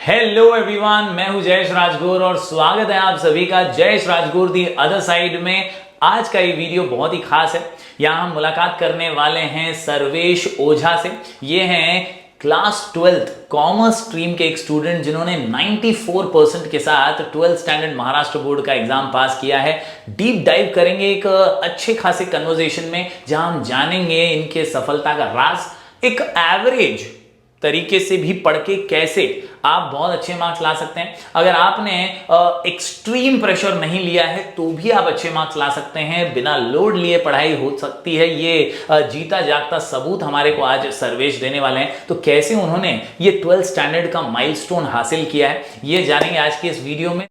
Hello everyone, मैं हूं जयेश राजगुर और स्वागत है आप सभी का जयेश राजगुर दी अदर साइड में। आज का ये वीडियो बहुत ही खास है। यहाँ हम मुलाकात करने वाले हैं सर्वेश ओझा से। ये हैं क्लास 12th कॉमर्स स्ट्रीम के एक स्टूडेंट जिन्होंने 94% के साथ 12th स्टैंडर्ड महाराष्ट्र बोर्ड का एग्जाम पास किया है। डीप डाइव करेंगे एक अच्छे खासे कन्वर्सेशन में, जहां हम जानेंगे इनके सफलता का राज। एक एवरेज तरीके से भी पढ़ के कैसे आप बहुत अच्छे मार्क्स ला सकते हैं। अगर आपने एक्सट्रीम प्रेशर नहीं लिया है तो भी आप अच्छे मार्क्स ला सकते हैं। बिना लोड लिए पढ़ाई हो सकती है। ये जीता जागता सबूत हमारे को आज सर्वेश देने वाले हैं। तो कैसे उन्होंने ये 12th स्टैंडर्ड का माइलस्टोन हासिल किया है, ये जानेंगे आज की इस वीडियो में।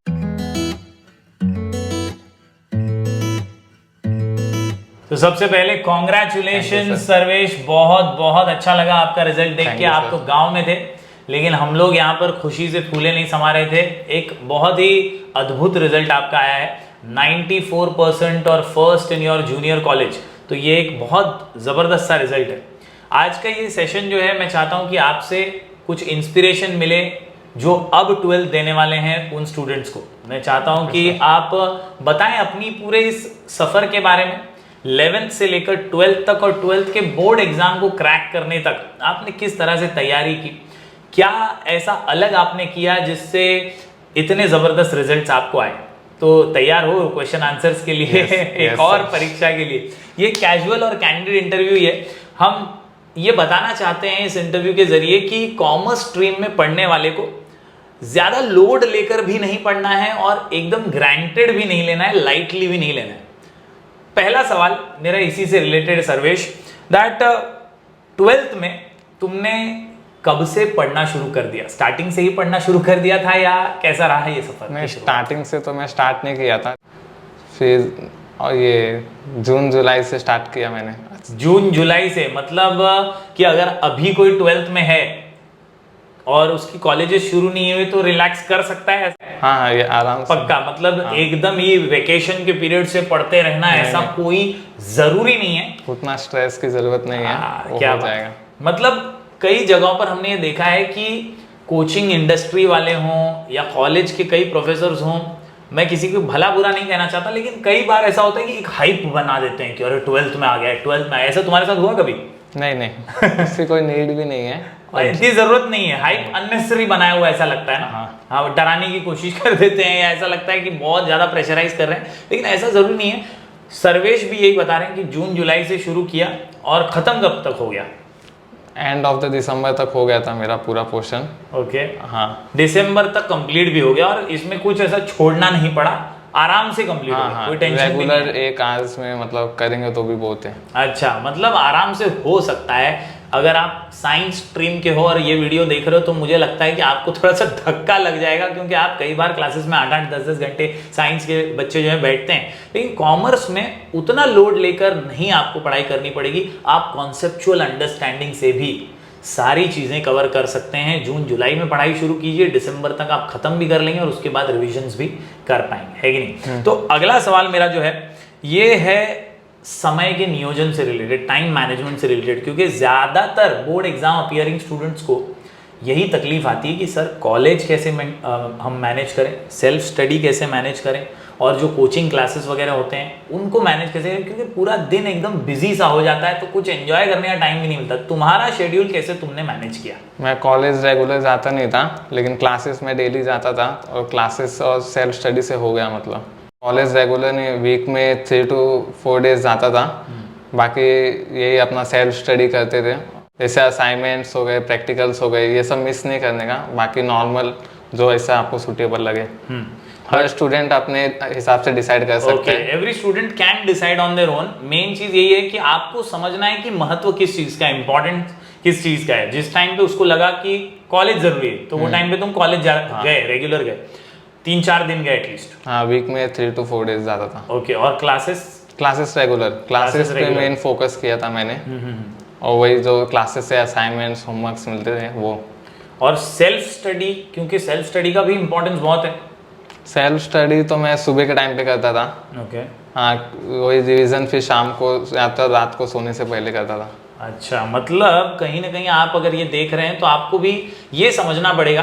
तो सबसे पहले कॉन्ग्रेचुलेशन सर्वेश, बहुत बहुत अच्छा लगा आपका रिजल्ट देख के। आप तो गांव में थे, लेकिन हम लोग यहाँ पर खुशी से फूले नहीं समा रहे थे। एक बहुत ही अद्भुत रिजल्ट आपका आया है, 94% और first in your junior college. तो ये एक बहुत जबरदस्त सा रिजल्ट है। आज का ये सेशन जो है, मैं चाहता हूँ कि आपसे कुछ इंस्पिरेशन मिले जो अब 12th देने वाले हैं उन स्टूडेंट्स को। मैं चाहता हूँ कि आप बताएं अपनी पूरे इस सफर के बारे में। 11th से लेकर 12th तक और 12th के बोर्ड एग्जाम को क्रैक करने तक आपने किस तरह से तैयारी की, क्या ऐसा अलग आपने किया जिससे इतने जबरदस्त रिजल्ट्स आपको आए। तो तैयार हो क्वेश्चन आंसर्स के लिए? एक और परीक्षा के लिए। ये कैजुअल और कैंडिड इंटरव्यू है। हम ये बताना चाहते हैं इस इंटरव्यू के जरिए कि कॉमर्स स्ट्रीम में पढ़ने वाले को ज्यादा लोड लेकर भी नहीं पढ़ना है और एकदम ग्रांटेड भी नहीं लेना है, लाइटली भी नहीं लेना है। पहला सवाल मेरा इसी से रिलेटेड सर्वेश, दैट 12th में तुमने कब से पढ़ना शुरू कर दिया? स्टार्टिंग से ही पढ़ना शुरू कर दिया था या कैसा रहा ये सफर? मैं स्टार्टिंग से तो मैं स्टार्ट नहीं किया था, फिर और ये जून जुलाई से स्टार्ट किया मैंने। जून जुलाई से मतलब कि अगर अभी कोई 12th में है और उसकी कॉलेजेस शुरू नहीं हुए तो रिलैक्स कर सकता है? हाँ, ये आराम से। पक्का? मतलब हाँ। एकदम ये वेकेशन के पीरियड से पढ़ते रहना ऐसा कोई जरूरी नहीं है। उतना स्ट्रेस की जरूरत नहीं है। वो क्या हो जाएगा। मतलब कई जगहों पर हमने ये देखा है कि कोचिंग इंडस्ट्री वाले हों या कॉलेज के कई प्रोफेसर्स हों, मैं किसी को भला बुरा नहीं कहना चाहता, लेकिन कई बार ऐसा होता है कि एक हाइप बना देते हैं कि अरे 12th में आ गया, 12th में। ऐसा तुम्हारे साथ हुआ कभी? नहीं इसकी कोई नीड भी नहीं है, इतनी जरूरत नहीं है। हाइप अननेसेसरी बनाया हुआ ऐसा लगता है ना। हाँ, डराने की कोशिश कर देते हैं या ऐसा लगता है कि बहुत ज्यादा प्रेशराइज कर रहे हैं, लेकिन ऐसा जरूरी नहीं है। सर्वेश भी यही बता रहे हैं कि जून जुलाई से शुरू किया और खत्म कब तक हो गया? एंड ऑफ द दिसंबर तक हो गया था मेरा पूरा पोर्शन। ओके। हाँ, दिसंबर तक कंप्लीट भी हो गया और इसमें कुछ ऐसा छोड़ना नहीं पड़ा, आराम से कंप्लीट हो गया। कोई टेंशन नहीं है। रेगुलर एक आवर्स में मतलब करेंगे तो भी बहुत है। अच्छा, मतलब आराम से हो सकता है। अगर आप साइंस स्ट्रीम के हो और ये वीडियो देख रहे हो तो मुझे लगता है कि आपको थोड़ा सा धक्का लग जाएगा, क्योंकि आप कई बार क्लासेस में 8-8 10-10 घंटे साइंस के बच्चे जो है बैठते हैं। लेकिन कॉमर्स में उतना लोड लेकर नहीं आपको पढ़ाई करनी पड़ेगी। आप कॉन्सेप्चुअल अंडरस्टैंडिंग से भी सारी चीजें कवर कर सकते हैं। जून जुलाई में पढ़ाई शुरू कीजिए, दिसंबर तक आप खत्म भी कर लेंगे और उसके बाद रिविजन्स भी कर पाएंगे, है कि नहीं? तो अगला सवाल मेरा जो है ये है समय के नियोजन से रिलेटेड, टाइम मैनेजमेंट से रिलेटेड। क्योंकि ज्यादातर बोर्ड एग्जाम अपीयरिंग स्टूडेंट्स को यही तकलीफ आती है कि सर कॉलेज कैसे हम मैनेज करें, सेल्फ स्टडी कैसे मैनेज करें, और जो कोचिंग क्लासेस वगैरह होते हैं उनको मैनेज कैसे करें, क्योंकि पूरा दिन एकदम बिजी सा हो जाता है तो कुछ एंजॉय करने का टाइम भी नहीं मिलता। तुम्हारा शेड्यूल कैसे तुमने मैनेज किया? मैं कॉलेज रेगुलर जाता नहीं था, लेकिन क्लासेस में डेली जाता था और क्लासेस और सेल्फ स्टडी से हो गया। मतलब कॉलेज रेगुलर नहीं, वीक में 3 to 4 डेज जाता था। बाकी यही अपना सेल्फ स्टडी करते थे, जैसे असाइनमेंट्स हो गए, प्रैक्टिकल्स हो गए, ये सब मिस नहीं करने का। बाकी नॉर्मल जो ऐसा आपको सूटेबल लगे। हर स्टूडेंट अपने हिसाब से डिसाइड कर सकते हैं। Every student can decide on their own. Main चीज यही है कि आपको समझना है कि महत्व किस चीज का है, इंपॉर्टेंट किस चीज का है। जिस टाइम पे उसको लगा कि कॉलेज जरूरी है तो वो टाइम पे तुम कॉलेज गए, रेगुलर गए, 3-4 दिन गए एटलीस्ट। हाँ, वीक में 3 to 4 डेज जाता था। ओके। और क्लासेस रेगुलर क्लासेस पे मेन फोकस किया था मैंने। और वही जो क्लासेस से असाइनमेंट्स होमवर्क्स मिलते थे वो। और सेल्फ स्टडी, क्योंकि सेल्फ स्टडी का भी इंपॉर्टेंस बहुत है। सेल्फ स्टडी तो मैं सुबह के टाइम पे करता था। ओके। हाँ, वही रिवीजन फिर शाम को या तो रात को सोने से पहले करता था। अच्छा, मतलब कहीं ना कहीं आप अगर ये देख रहे हैं तो आपको भी ये समझना पड़ेगा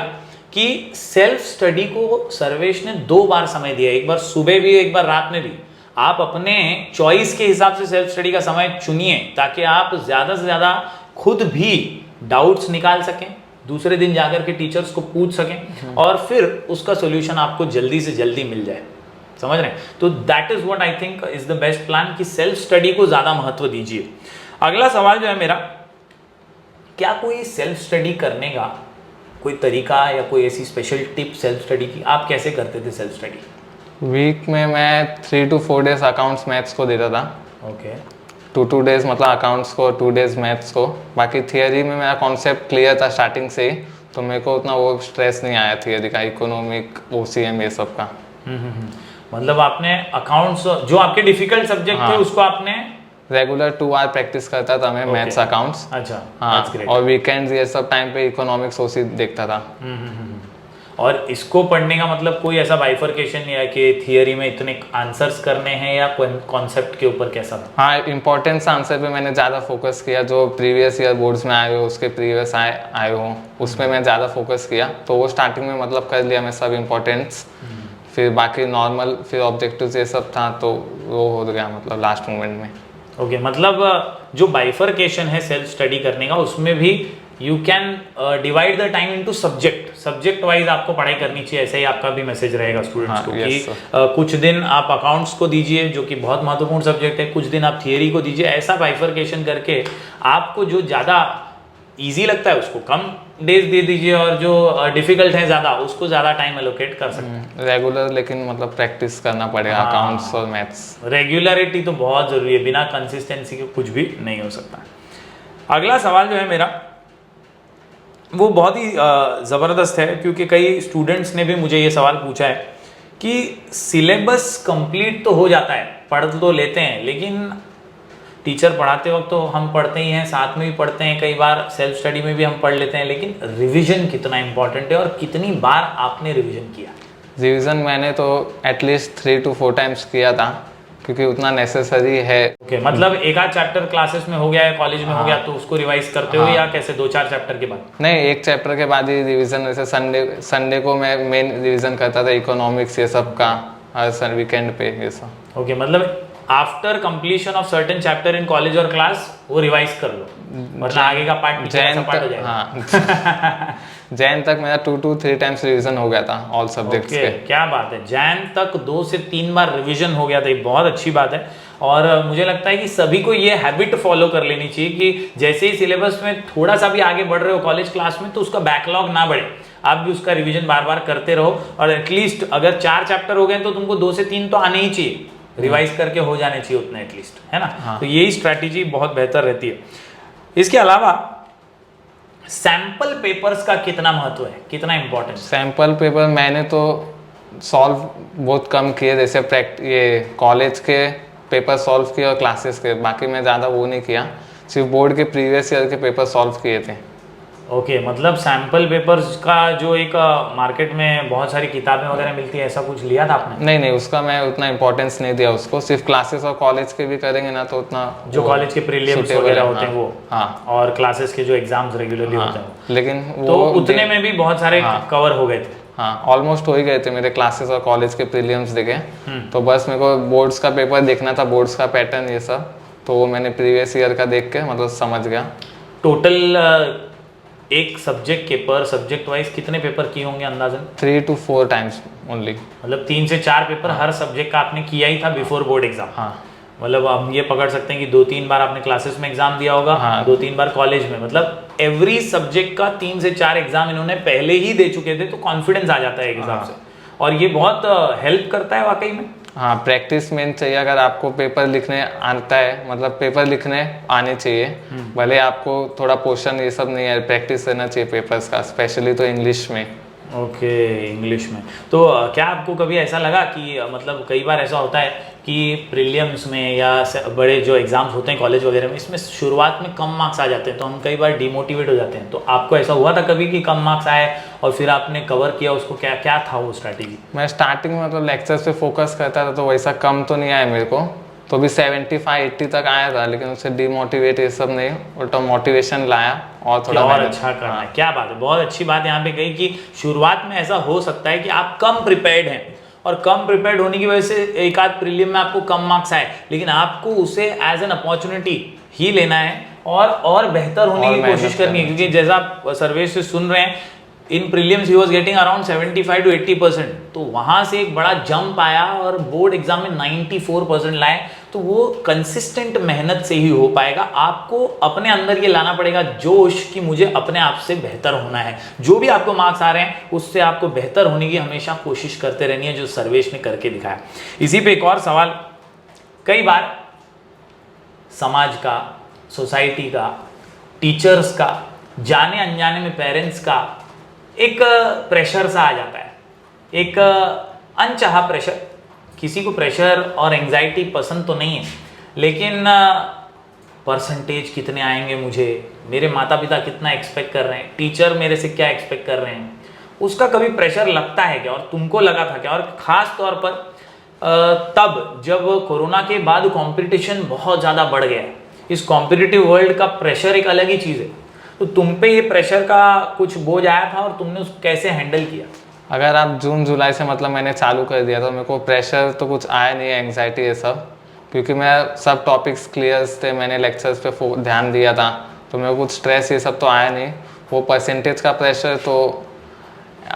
कि सेल्फ स्टडी को सर्वेश ने 2 बार समय दिया, एक बार सुबह भी एक बार रात में भी। आप अपने चॉइस के हिसाब से सेल्फ स्टडी का समय चुनिए ताकि आप ज्यादा से ज्यादा खुद भी डाउट्स निकाल सकें, दूसरे दिन जाकर के टीचर्स को पूछ सकें और फिर उसका सॉल्यूशन आपको जल्दी से जल्दी मिल जाए। समझ रहे हैं? तो that is what I think is the best plan कि सेल्फ स्टडी को ज्यादा महत्व दीजिए। अगला सवाल जो है मेरा, क्या कोई सेल्फ स्टडी करने का कोई तरीका या कोई ऐसी स्पेशल टिप सेल्फ स्टडी की? आप कैसे करते थे सेल्फ स्टडी? वीक में मैं 3 to 4 डेज अकाउंट्स मैथ्स को देता था। ओके 2 days मतलब अकाउंट्स को, 2 days मैथ्स को। बाकी थियरी में मेरा कॉन्सेप्ट क्लियर था स्टार्टिंग से ही, तो मेरे को उतना वो स्ट्रेस नहीं आया थियरी का, इकोनॉमिक, OCM ये सब का। मतलब आपने अकाउंट्स जो आपके डिफिकल्ट सब्जेक्ट थे उसको आपने रेगुलर 2 आवर प्रैक्टिस करता था मैं मैथ्स अकाउंट्स। अच्छा हाँ, that's great। और वीकेंड्स ये सब टाइम पे इकोनॉमिक्स OC देखता था। और इसको पढ़ने का मतलब कोई ऐसा बाइफरकेशन नहीं है कि थियरी में इतने आंसर्स करने हैं या कॉन्सेप्ट के ऊपर कैसा था? हाँ, इम्पोर्टेंस आंसर पे मैंने ज़्यादा फोकस किया, जो प्रीवियस ईयर बोर्ड्स में आए हो उसके प्रीवियस आए हो उसमें मैं ज़्यादा फोकस किया, तो वो स्टार्टिंग में मतलब कर लिया मैं सब इम्पोर्टेंस। फिर बाकी नॉर्मल फिर ऑब्जेक्टिव्स ये सब था तो वो हो गया मतलब लास्ट मोमेंट में। ओके मतलब जो बाइफरकेशन है सेल्फ स्टडी करने का उसमें भी you can divide the time into subject wise आपको पढ़ाई करनी चाहिए। ऐसे ही आपका भी मैसेज रहेगा स्टूडेंट्स को कि कुछ दिन आप अकाउंट्स को दीजिए जो कि बहुत महत्वपूर्ण सब्जेक्ट है, कुछ दिन आप थियरी को दीजिए। ऐसा बाइफरकेशन करके आपको जो ज़्यादा इजी लगता है उसको कम डेज दे दीजिए और जो डिफिकल्ट है ज़्यादा उसको ज़्यादा टाइम एलोकेट कर सकते हैं। रेगुलर लेकिन मतलब प्रैक्टिस करना पड़ेगा अकाउंट्स और मैथ्स। रेगुलरिटी तो बहुत ज़रूरी है, बिना कंसिस्टेंसी के कुछ भी नहीं हो सकता। अगला सवाल जो है मेरा वो बहुत ही ज़बरदस्त है क्योंकि कई स्टूडेंट्स ने भी मुझे ये सवाल पूछा है कि सिलेबस कंप्लीट तो हो जाता है, पढ़ तो लेते हैं, लेकिन टीचर पढ़ाते वक्त तो हम पढ़ते ही हैं, साथ में भी पढ़ते हैं, कई बार सेल्फ स्टडी में भी हम पढ़ लेते हैं, लेकिन रिवीजन कितना इंपॉर्टेंट है और कितनी बार आपने रिवीजन किया? रिवीजन मैंने तो एटलीस्ट 3 to 4 टाइम्स किया था क्योंकि उतना नेसेसरी है। ओके मतलब एक आध चैप्टर क्लासेस में हो गया है, कॉलेज में हो गया तो उसको रिवाइज करते हो या कैसे 2-4 चैप्टर के बाद? नहीं, एक चैप्टर के बाद ही रिवीजन। वैसे संडे को मैं मेन रिवीजन करता था इकोनॉमिक्स ये सब का, हर वीकेंड पे ये सब। ओके मतलब after completion of certain chapter in college और क्लास वो रिवाइज कर लो वरना आगे का पार्ट जैन पार्ट हो जाएगा। हाँ जैन तक मेरा 2 to 3 टाइम्स रिवीजन हो गया था ऑल सब्जेक्ट्स के। क्या बात है, जैन तक 2 से 3 बार रिवीजन हो गया था, ये बहुत अच्छी बात है। और मुझे लगता है कि सभी को ये हैबिट फॉलो कर लेनी चाहिए कि जैसे ही सिलेबस में थोड़ा सा भी आगे बढ़ रहे हो कॉलेज क्लास में तो उसका बैकलॉग ना बढ़े, आप भी उसका रिवीजन बार बार करते रहो। और एटलीस्ट अगर 4 चैप्टर हो गए तो तुमको 2 से 3 तो आने ही चाहिए, रिवाइज करके हो जाने चाहिए उतना एटलीस्ट, है ना? हाँ। तो यही स्ट्रैटेजी बहुत बेहतर रहती है। इसके अलावा सैंपल पेपर्स का कितना महत्व है, कितना इंपॉर्टेंट? सैंपल पेपर मैंने तो सॉल्व बहुत कम किए, जैसे ये कॉलेज के पेपर सॉल्व किए और क्लासेस के, बाकी मैं ज़्यादा वो नहीं किया, सिर्फ बोर्ड के प्रीवियस ईयर के पेपर सॉल्व किए थे। ओके मतलब सैंपल पेपर्स का जो एक मार्केट में बहुत सारी किताबें वगैरह मिलती है, ऐसा कुछ लिया था आपने? नहीं, उसका मैं उतना इंपॉर्टेंस नहीं दिया उसको, सिर्फ क्लासेस और कॉलेज के भी करेंगे ना तो उतना जो कॉलेज के प्रीलिम्स वगैरह होते हैं वो, हाँ, और क्लासेस के जो एग्जाम्स रेगुलरली होते हैं, लेकिन तो उतने में भी बहुत सारे कवर हो गए थे। हाँ, ऑलमोस्ट हो ही गए थे मेरे क्लासेस और कॉलेज के प्रीलिम्स देखे, तो बस मेरे को बोर्ड्स का पेपर देखना था, बोर्ड्स का पैटर्न ये सब, तो वो मैंने प्रीवियस ईयर का देख के मतलब समझ गया। टोटल एक सब्जेक्ट के पर सब्जेक्ट वाइज कितने पेपर किए होंगे अंदाजन? 3 to 4 टाइम्स ओनली। मतलब 3 से 4 पेपर हर सब्जेक्ट का आपने किया ही था बिफोर बोर्ड एग्जाम? हाँ। मतलब हम ये पकड़ सकते हैं कि 2-3 बार आपने क्लासेस में एग्जाम दिया होगा, 2-3 बार कॉलेज में, मतलब एवरी सब्जेक्ट का 3 से 4 एग्जाम इन्होंने पहले ही दे चुके थे, तो कॉन्फिडेंस आ जाता है एक हिसाब से, और ये बहुत हेल्प करता है वाकई में। हाँ, प्रैक्टिस मेन चाहिए। अगर आपको पेपर लिखने आता है, मतलब पेपर लिखने आने चाहिए, भले आपको थोड़ा पोर्शन ये सब नहीं है, प्रैक्टिस करना चाहिए पेपर्स का, स्पेशली तो इंग्लिश में। ओके इंग्लिश में। तो क्या आपको कभी ऐसा लगा कि मतलब कई बार ऐसा होता है कि प्रीलिम्स में या बड़े जो एग्जाम्स होते हैं कॉलेज वगैरह में, इसमें शुरुआत में कम मार्क्स आ जाते हैं तो हम कई बार डिमोटिवेट हो जाते हैं, तो आपको ऐसा हुआ था कभी कि कम मार्क्स आए और फिर आपने कवर किया उसको? क्या था वो स्ट्रैटेजी? मैं स्टार्टिंग में मतलब लेक्चर्स पे फोकस करता था तो वैसा कम तो नहीं आया मेरे को, तो भी 75-80 तक आया था, लेकिन उससे डिमोटिवेट ये सब नहीं, उल्टा मोटिवेशन लाया और थोड़ा और मेहनत। अच्छा करना है। क्या बात है, बहुत अच्छी बात यहाँ पे कही कि शुरुआत में ऐसा हो सकता है कि आप कम प्रिपेयर्ड हैं और कम प्रिपेयर्ड होने की वजह से एक आध प्रीलिम में आपको कम मार्क्स आए, लेकिन आपको उसे एज एन अपॉर्चुनिटी ही लेना है और बेहतर होने और की मेहनत कोशिश करनी है, करनी क्योंकि जैसा आप सर्वेश से सुन रहे हैं, in prelims he was getting around 75 to 80%, तो वहां से एक बड़ा जंप आया और बोर्ड एग्जाम में 94% लाए। तो वो कंसिस्टेंट मेहनत से ही हो पाएगा। आपको अपने अंदर ये लाना पड़ेगा जोश कि मुझे अपने आप से बेहतर होना है। जो भी आपको मार्क्स आ रहे हैं उससे आपको बेहतर होने की हमेशा कोशिश करते रहनी है, जो सर्वेश ने करके दिखाया। इसी पे एक और सवाल, कई बार समाज का, सोसाइटी का, टीचर्स का, जाने अनजाने में पेरेंट्स का एक प्रेशर सा आ जाता है, एक अनचाहा प्रेशर। किसी को प्रेशर और एंजाइटी पसंद तो नहीं है, लेकिन परसेंटेज कितने आएंगे मुझे, मेरे माता पिता कितना एक्सपेक्ट कर रहे हैं, टीचर मेरे से क्या एक्सपेक्ट कर रहे हैं, उसका कभी प्रेशर लगता है क्या? और तुमको लगा था क्या? और ख़ास तौर पर तब जब कोरोना के बाद कंपटीशन बहुत ज़्यादा बढ़ गया, इस कॉम्पिटिटिव वर्ल्ड का प्रेशर एक अलग ही चीज़ है, तो तुम पे ये प्रेशर का कुछ बोझ आया था और तुमने उसको कैसे हैंडल किया? अगर आप जून जुलाई से मतलब मैंने चालू कर दिया, तो मेरे को प्रेशर तो कुछ आया नहीं, एंग्जाइटी ये सब, क्योंकि मैं सब टॉपिक्स क्लियर्स थे, मैंने लेक्चर्स पे ध्यान दिया था, तो मेरे को कुछ स्ट्रेस ये सब तो आया नहीं। वो परसेंटेज का प्रेशर तो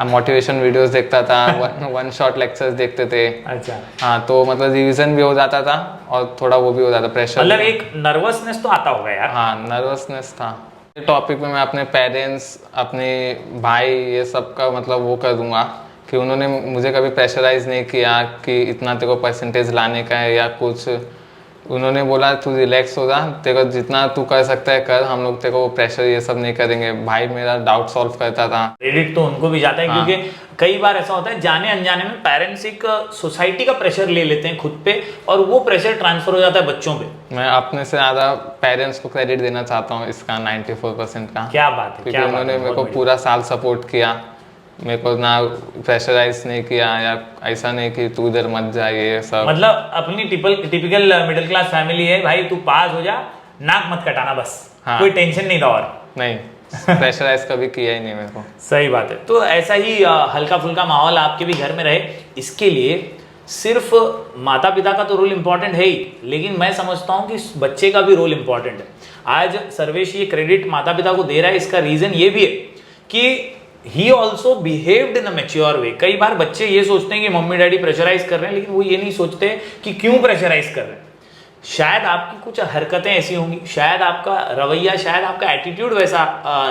मोटिवेशन वीडियोस देखता था, वन शॉट लेक्चर्स देखते थे। अच्छा, हाँ, तो मतलब रिवीजन भी हो जाता था और थोड़ा वो भी हो जाता, प्रेशर मतलब एक नर्वसनेस तो आता होगा यार। हाँ, नर्वसनेस था। टॉपिक में मैं अपने पेरेंट्स, अपने भाई, ये सब का मतलब वो कर दूंगा कि उन्होंने मुझे कभी प्रेशराइज नहीं किया कि इतना तेरे को परसेंटेज लाने का है या कुछ। उन्होंने बोला तू रिलैक्स हो जा, तेरे को जितना तू कर सकता है कर, हम लोग तेरे को प्रेशर ये सब नहीं करेंगे। भाई मेरा डाउट सॉल्व करता था। क्रेडिट तो उनको भी जाता है, हाँ। क्योंकि कई बार ऐसा होता है जाने अनजाने में पेरेंट्स एक सोसाइटी का प्रेशर ले लेते हैं खुद पे, और वो प्रेशर ट्रांसफर हो जाता है बच्चों पे। मैं अपने से ज़्यादा पेरेंट्स को क्रेडिट देना चाहता हूँ इसका, 94% का। क्या बात है, क्योंकि क्या बात उन्होंने है, मेरे को बहुत पूरा साल सपोर्ट किया, मेरे को ना प्रेशराइज नहीं किया या ऐसा नहीं कि तू इधर मत जा, ये सब। मतलब अपनी टिपिकल मिडिल क्लास फैमिली है, भाई तू पास हो जा, नाक मत कटाना बस। हाँ। कोई टेंशन नहीं था और नहीं, प्रेशराइज कभी किया ही नहीं मेरे को। सही बात है। तो ऐसा ही हल्का फुल्का माहौल आपके भी घर में रहे, इसके लिए सिर्फ माता पिता का तो रोल इम्पोर्टेंट है ही, लेकिन मैं समझता हूँ कि बच्चे का भी रोल इम्पोर्टेंट है। आज सर्वेश ये क्रेडिट माता पिता को दे रहा है, इसका रीजन ये भी है कि he also behaved in a mature way. कई बार बच्चे ये सोचते हैं कि मम्मी डैडी प्रेशराइज कर रहे हैं, लेकिन वो ये नहीं सोचते कि क्यों प्रेशराइज कर रहे हैं। शायद आपकी कुछ हरकतें ऐसी होंगी, शायद आपका रवैया, शायद आपका एटीट्यूड वैसा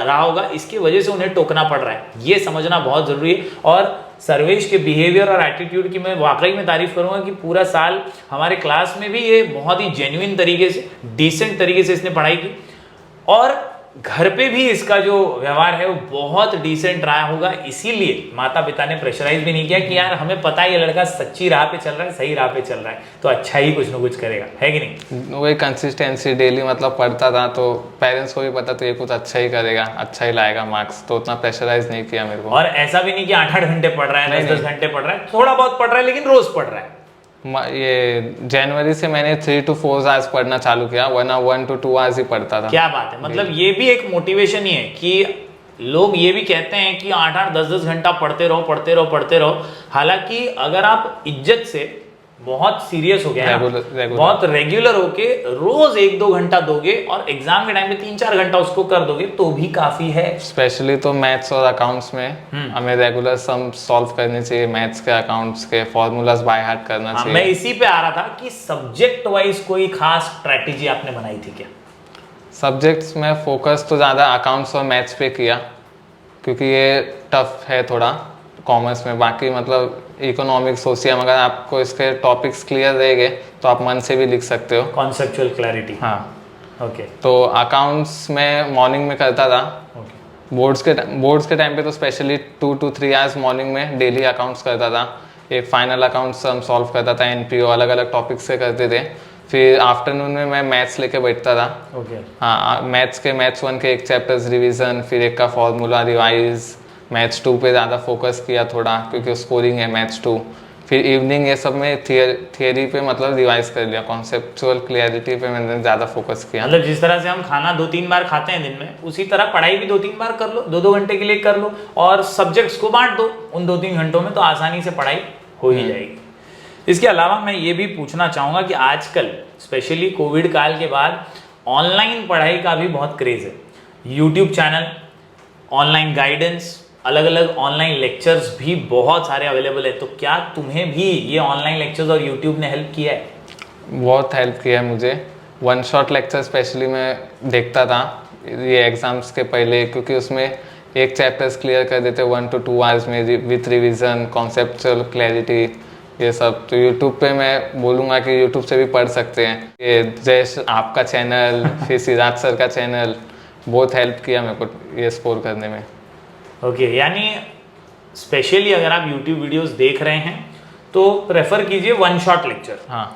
रहा होगा, इसकी वजह से उन्हें टोकना पड़ रहा है। ये समझना बहुत जरूरी है। और सर्वेश के बिहेवियर और एटीट्यूड की मैं वाकई में तारीफ करूंगा कि पूरा साल हमारे क्लास में भी ये बहुत ही जेन्युइन तरीके से, डिसेंट तरीके से इसने पढ़ाई की, और घर पे भी इसका जो व्यवहार है वो बहुत डिसेंट रहा होगा। इसीलिए माता पिता ने प्रेशराइज भी नहीं किया कि यार हमें पता है ये लड़का सच्ची राह पे चल रहा है, सही राह पे चल रहा है, तो अच्छा ही कुछ ना कुछ करेगा, है कि नहीं? वही कंसिस्टेंसी, डेली मतलब पढ़ता था, तो पेरेंट्स को भी पता तो ये कुछ अच्छा ही करेगा, अच्छा ही लाएगा मार्क्स, तो उतना प्रेशराइज नहीं किया मेरे को। और ऐसा भी नहीं कि 8-8 घंटे पढ़ रहा है, नहीं, 10-10 घंटे पढ़ रहा है, थोड़ा बहुत पढ़ रहा है, लेकिन रोज पढ़ रहा है। ये जनवरी से मैंने 3 to 4 आवर्स पढ़ना चालू किया, वरना 1 to 2 आवर्स ही पढ़ता था। क्या बात है, मतलब ये भी एक मोटिवेशन ही है कि लोग ये भी कहते हैं कि 8-8, 10-10 घंटा पढ़ते रहो, पढ़ते रहो, पढ़ते रहो। हालांकि अगर आप इज्जत से बहुत सीरियस हो गया है, बहुत रेगुलर होके रोज 1-2 घंटा दोगे और एग्जाम के टाइम पे 3-4 घंटा उसको कर दोगे तो भी काफी है। स्पेशली तो मैथ्स और अकाउंट्स में हमें रेगुलर सम सॉल्व करने चाहिए, मैथ्स के, अकाउंट्स के फॉर्मूलाज बाय हार्ट करना चाहिए। मैं इसी पे आ रहा था कि सब्जेक्ट वाइज कोई खास स्ट्रेटेजी आपने बनाई थी क्या? सब्जेक्ट्स में फोकस तो ज़्यादा अकाउंट्स और मैथ्स पे किया, क्योंकि ये टफ है थोड़ा कॉमर्स में। बाकी मतलब इकोनॉमिक्स, सोशियम, अगर आपको इसके टॉपिक्स क्लियर रहेंगे तो आप मन से भी लिख सकते हो। Conceptual clarity. हाँ, ओके। तो अकाउंट्स में मॉर्निंग में करता था। ओके। बोर्ड्स के टाइम पे तो स्पेशली 2 to 3 आवर्स मॉर्निंग में डेली अकाउंट्स करता था। एक फाइनल अकाउंट्स हम सॉल्व करता था, एनपीओ, अलग अलग टॉपिक्स से करते थे। फिर आफ्टरनून में मैं मैथ्स लेके बैठता था। ओके। हाँ, मैथ्स 1 के एक चैप्टर्स रिवीजन, फिर एक का फॉर्मूला रिवाइज। मैथ्स 2 पे ज़्यादा फोकस किया थोड़ा, क्योंकि स्कोरिंग है मैथ्स 2। फिर इवनिंग ये सब में थियरी पे मतलब रिवाइज कर लिया, कॉन्सेप्चुअल क्लियरिटी पे मैंने ज़्यादा फोकस किया। मतलब जिस तरह से हम खाना 2-3 बार खाते हैं दिन में, उसी तरह पढ़ाई भी 2-3 बार कर लो, 2-2 घंटे के लिए कर लो और सब्जेक्ट्स को बांट दो उन 2-3 घंटों में, तो आसानी से पढ़ाई हो ही जाएगी। इसके अलावा मैं ये भी पूछना चाहूँगा कि आजकल स्पेशली कोविड काल के बाद ऑनलाइन पढ़ाई का भी बहुत क्रेज़ है। यूट्यूब चैनल, ऑनलाइन गाइडेंस, अलग अलग ऑनलाइन लेक्चर्स भी बहुत सारे अवेलेबल है। तो क्या तुम्हें भी ये ऑनलाइन लेक्चर्स और यूट्यूब ने हेल्प किया है? बहुत हेल्प किया है मुझे। वन शॉट लेक्चर स्पेशली मैं देखता था ये एग्ज़ाम्स के पहले, क्योंकि उसमें एक चैप्टर्स क्लियर कर देते 1 to 2 आवर्स में विथ रिवीजन, कॉन्सेप्चुअल क्लैरिटी, ये सब। तो यूट्यूब पे मैं बोलूँगा कि यूट्यूब से भी पढ़ सकते हैं। ये जैसे आपका चैनल, फिर सिद्धार्थ सर का चैनल, बहुत हेल्प किया मेरे को ये स्कोर करने में। ओके, यानी स्पेशली अगर आप YouTube वीडियोस देख रहे हैं तो प्रेफर कीजिए वन शॉट लेक्चर। हाँ,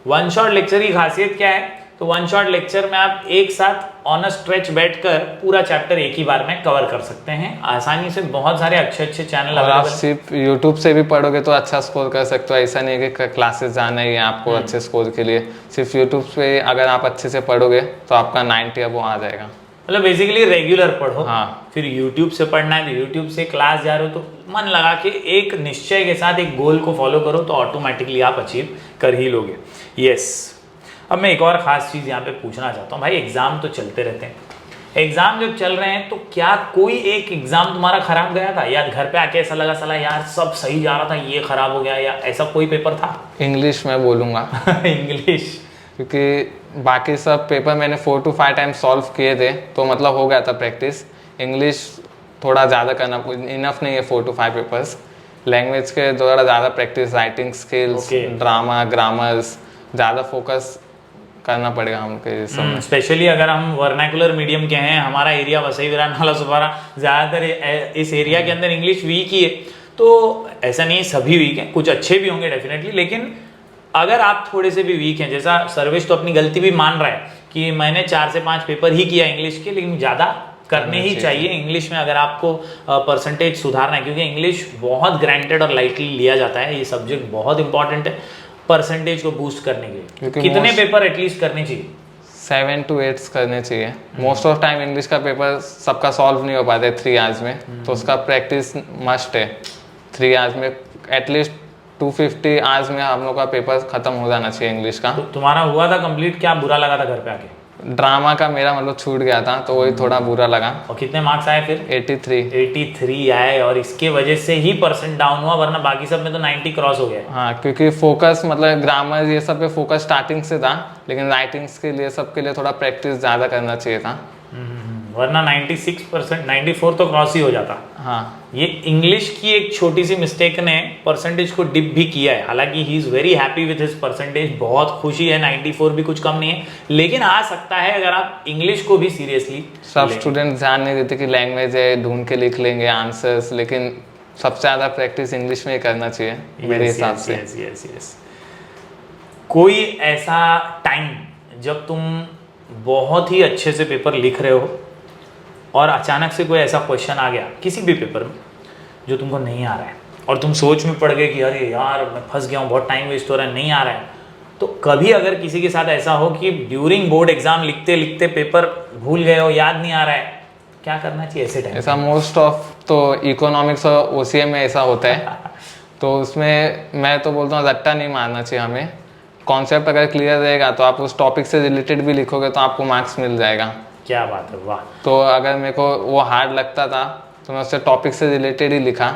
वन शॉट लेक्चर की खासियत क्या है? तो वन शॉट लेक्चर में आप एक साथ ऑन अ स्ट्रेच बैठकर पूरा चैप्टर एक ही बार में कवर कर सकते हैं आसानी से। बहुत सारे अच्छे अच्छे चैनल और आप सिर्फ यूट्यूब से भी पढ़ोगे तो अच्छा स्कोर कर सकते हो। ऐसा नहीं है कि क्लासेस जाना ही है आपको अच्छे स्कोर के लिए। सिर्फ यूट्यूब पे अगर आप अच्छे से पढ़ोगे तो आपका 90 अब आ जाएगा। मतलब बेसिकली रेगुलर पढ़ो। हाँ। फिर YouTube से पढ़ना है तो YouTube से, क्लास जा रहे हो तो मन लगा के एक निश्चय के साथ एक गोल को फॉलो करो तो ऑटोमेटिकली आप अचीव कर ही लोगे। यस। अब मैं एक और ख़ास चीज़ यहाँ पे पूछना चाहता हूँ भाई, एग्ज़ाम तो चलते रहते हैं, एग्ज़ाम जब चल रहे हैं तो क्या कोई एक एग्ज़ाम तुम्हारा खराब गया था, या घर पे आके ऐसा लगा साला यार सब सही जा रहा था ये खराब हो गया, या ऐसा कोई पेपर था? इंग्लिश में बोलूँगा इंग्लिश, क्योंकि बाकी सब पेपर मैंने 4 to 5 टाइम सॉल्व किए थे तो मतलब हो गया था प्रैक्टिस। इंग्लिश थोड़ा ज़्यादा करना, इनफ नहीं है 4 to 5 पेपर्स। लैंग्वेज के थोड़ा ज़्यादा practice, writing skills, drama, grammars, ज़्यादा फोकस करना पड़ेगा हमको। स्पेशली अगर हम वर्नाकुलर मीडियम के हैं, हमारा एरिया वसई विरान नाला सुपारा, ज़्यादातर इस एरिया के अंदर इंग्लिश वीक ही है। तो ऐसा नहीं सभी वीक हैं, कुछ अच्छे भी होंगे डेफिनेटली, लेकिन अगर आप थोड़े से भी वीक हैं, जैसा सर्वेश तो अपनी गलती भी मान रहा है कि मैंने 4 से 5 पेपर ही किया इंग्लिश के, लेकिन ज़्यादा करने ही चाहिए इंग्लिश में अगर आपको परसेंटेज सुधारना है, क्योंकि इंग्लिश बहुत ग्रांटेड और लाइटली लिया जाता है। ये सब्जेक्ट बहुत इंपॉर्टेंट है परसेंटेज को बूस्ट करने के लिए। कितने पेपर एटलीस्ट करने चाहिए? 7 to 8 करने चाहिए। मोस्ट ऑफ टाइम इंग्लिश का पेपर सबका सॉल्व नहीं हो पाता है 3 आवर्स में, तो उसका प्रैक्टिस मस्ट है। 3 आवर्स में एटलीस्ट 250 आवर्स में हम लोग का पेपर खत्म हो जाना चाहिए इंग्लिश का। तो तुम्हारा हुआ था कंप्लीट? क्या बुरा लगा था घर पे आके? ड्रामा का मेरा मतलब छूट गया था तो वही थोड़ा बुरा लगा। और कितने मार्क्स आए फिर? 83 आए, और इसके वजह से ही परसेंट डाउन हुआ, वरना बाकी सब में तो 90 क्रॉस हो गया। हाँ, क्योंकि फोकस मतलब ग्रामर ये सब पे फोकस स्टार्टिंग से था, लेकिन राइटिंग्स के लिए सबके लिए थोड़ा प्रैक्टिस ज़्यादा करना चाहिए था। वरना 96%, 94 तो क्रॉस ही हो जाता। हाँ, ये इंग्लिश की एक छोटी सी मिस्टेक ने परसेंटेज को डिप भी किया है। हालांकि he is very happy with his percentage, बहुत खुशी है, 94 भी कुछ कम नहीं है, लेकिन आ सकता है अगर आप इंग्लिश को भी सीरियसली। सब स्टूडेंट ध्यान नहीं देते कि लैंग्वेज है, ढूंढ के लिख लेंगे आंसर्स, लेकिन सबसे ज़्यादा प्रैक्टिस इंग्लिश में ही करना चाहिए मेरे हिसाब से। यस। कोई ऐसा टाइम जब तुम बहुत ही अच्छे से पेपर लिख रहे हो और अचानक से कोई ऐसा क्वेश्चन आ गया किसी भी पेपर में जो तुमको नहीं आ रहा है, और तुम सोच में पड़ गए कि अरे यार मैं फंस गया हूँ, बहुत टाइम वेस्ट हो रहा है, नहीं आ रहा है। तो कभी अगर किसी के साथ ऐसा हो कि ड्यूरिंग बोर्ड एग्जाम लिखते लिखते पेपर भूल गए हो, याद नहीं आ रहा है, क्या करना चाहिए ऐसे टाइम? ऐसा मोस्ट ऑफ तो इकोनॉमिक्स और OCM में ऐसा होता है। तो उसमें मैं तो बोलता हूँ रट्टा नहीं मारना चाहिए हमें। कॉन्सेप्ट अगर क्लियर रहेगा तो आप उस टॉपिक से रिलेटेड भी लिखोगे तो आपको मार्क्स मिल जाएगा। क्या बात है, वाह। तो अगर मेरे को वो हार्ड लगता था तो मैं उससे टॉपिक से रिलेटेड ही लिखा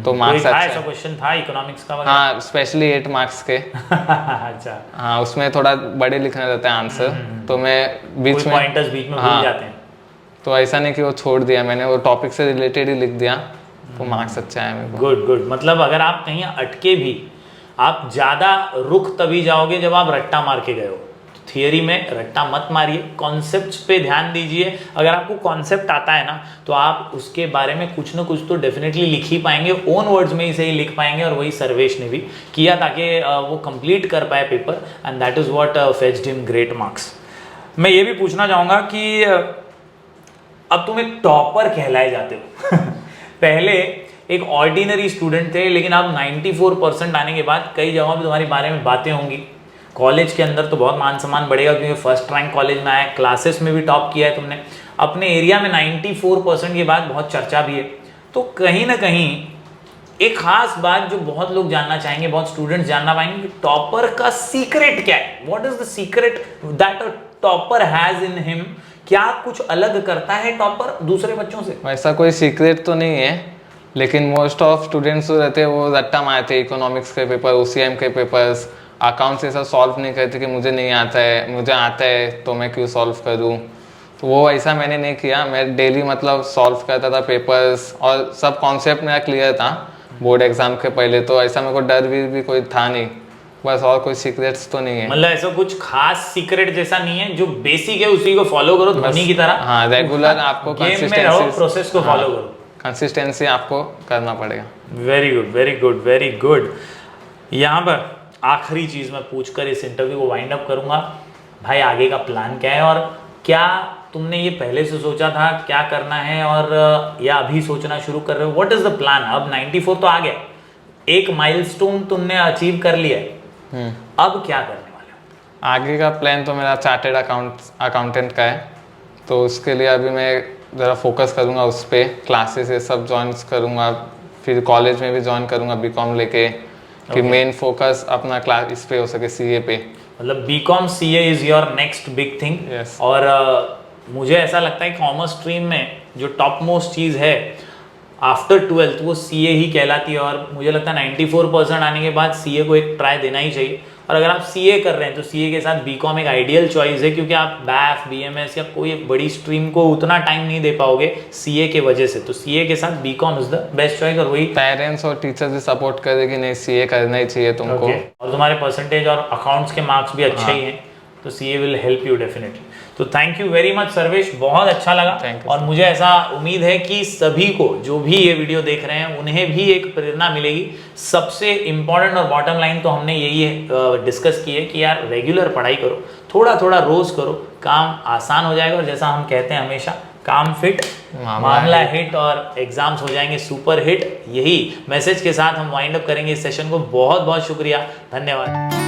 तो मार्क्स अच्छा। ऐसा क्वेश्चन था इकोनॉमिक्स का? हाँ, स्पेशली 8 मार्क्स के। अच्छा। हाँ, उसमें थोड़ा बड़े लिखने रहते हैं आंसर, तो मैं बीच में पॉइंटर्स बीच में भूल जाते हैं। तो ऐसा नहीं कि वो छोड़ दिया, मैंने वो टॉपिक से रिलेटेड ही लिख दिया तो मार्क्स अच्छा है मेरे को। गुड। मतलब अगर आप कहीं अटके भी, आप ज़्यादा रुक तभी जाओगे जब आप रट्टा मार के गए हो। थियरी में रट्टा मत मारिए, कॉन्सेप्ट्स पे ध्यान दीजिए। अगर आपको कॉन्सेप्ट आता है ना तो आप उसके बारे में कुछ ना कुछ तो डेफिनेटली लिख ही पाएंगे, ओन वर्ड्स में ही सही लिख पाएंगे, और वही सर्वेश ने भी किया ताकि वो कंप्लीट कर पाए paper, and that is what fetched him great marks. मैं ये भी पूछना चाहूँगा कि अब तुम एक टॉपर कहलाए जाते हो। पहले एक ऑर्डिनरी स्टूडेंट थे, लेकिन अब 94% आने के बाद कई जगहों पे तुम्हारे बारे में बातें होंगी। कॉलेज के अंदर तो बहुत मान सम्मान बढ़ेगा, क्योंकि फर्स्ट रैंक कॉलेज में आया, क्लासेस में भी टॉप किया है तुमने, अपने एरिया में 94% के बाद बहुत चर्चा भी है। तो कहीं ना कहीं एक खास बात जो बहुत लोग जानना चाहेंगे, बहुत स्टूडेंट्स जानना पाएंगे, टॉपर का सीक्रेट क्या है? What is the secret that a topper has in him? क्या कुछ अलग करता है टॉपर दूसरे बच्चों से? वैसा कोई सीक्रेट तो नहीं है, लेकिन मोस्ट ऑफ स्टूडेंट्स जो रहते हैं वो रट्टा मारते हैं। इकोनॉमिक्स के पेपर, OCM के पेपर्स, अकाउंट्स ऐसा सॉल्व नहीं करते कि मुझे नहीं आता है, मुझे आता है तो मैं क्यों सॉल्व करूँ। तो वो ऐसा मैंने नहीं किया। मैं डेली मतलब सॉल्व करता था पेपर्स, और सब कॉन्सेप्ट मेरा क्लियर था बोर्ड एग्जाम के पहले। तो ऐसा मेरे को डर भी कोई था नहीं, बस। और कोई सीक्रेट्स तो नहीं है, मतलब ऐसा कुछ खास सीक्रेट जैसा नहीं है, जो बेसिक है उसी को फॉलो करो धोनी की तरह। हाँ, रेगुलर आपको प्रोसेस को फॉलो करो, कंसिस्टेंसी आपको करना पड़ेगा। Very good, very good, very good. यहाँ पर आखिरी चीज मैं पूछकर इस इंटरव्यू को वाइंड अप करूंगा। भाई आगे का प्लान क्या है, और क्या तुमने ये पहले से सोचा था क्या करना है, और या अभी सोचना शुरू कर रहे हो? What is the plan? अब 94 तो आ गया, एक माइलस्टोन तुमने अचीव कर लिया है, अब क्या करने वाले हो? आगे का प्लान तो मेरा चार्टेड अकाउंटेंट का है, तो उसके लिए अभी मैं ज़रा फोकस करूँगा उस पर। क्लासेस ये सब ज्वाइन करूँगा, फिर कॉलेज में भी ज्वाइन करूँगा BCom लेके, कि मेन फोकस अपना क्लास इस पे हो सके, CA पे। मतलब BCom CA is your next big thing. Yes. और मुझे ऐसा लगता है कॉमर्स स्ट्रीम में जो टॉप मोस्ट चीज़ है आफ्टर 12th वो CA ही कहलाती है, और मुझे लगता है 94% आने के बाद CA को एक ट्राई देना ही चाहिए। और अगर आप CA कर रहे हैं तो CA के साथ BCom एक आइडियल चॉइस है, क्योंकि आप BAF, BMS या कोई बड़ी स्ट्रीम को उतना टाइम नहीं दे पाओगे CA के वजह से। तो CA के साथ BCom is the best choice. और वही पेरेंट्स और टीचर्स भी सपोर्ट करे कि नहीं, CA करना ही चाहिए तुमको। और तुम्हारे परसेंटेज और अकाउंट्स के मार्क्स भी अच्छे ही हैं, तो CA will help you definitely. तो thank you very much Sarvesh, बहुत अच्छा लगा। और मुझे ऐसा उम्मीद है कि सभी को जो भी ये वीडियो देख रहे हैं उन्हें भी एक प्रेरणा मिलेगी। सबसे इम्पोर्टेंट और बॉटम लाइन तो हमने यही डिस्कस की है कि यार रेगुलर पढ़ाई करो, थोड़ा थोड़ा रोज करो, काम आसान हो जाएगा। और जैसा हम कहते हैं हमेशा, काम फिट मामला हिट, और एग्जाम्स हो जाएंगे सुपर हिट। यही मैसेज के साथ हम वाइंड अप करेंगे इस सेशन को। बहुत बहुत शुक्रिया, धन्यवाद।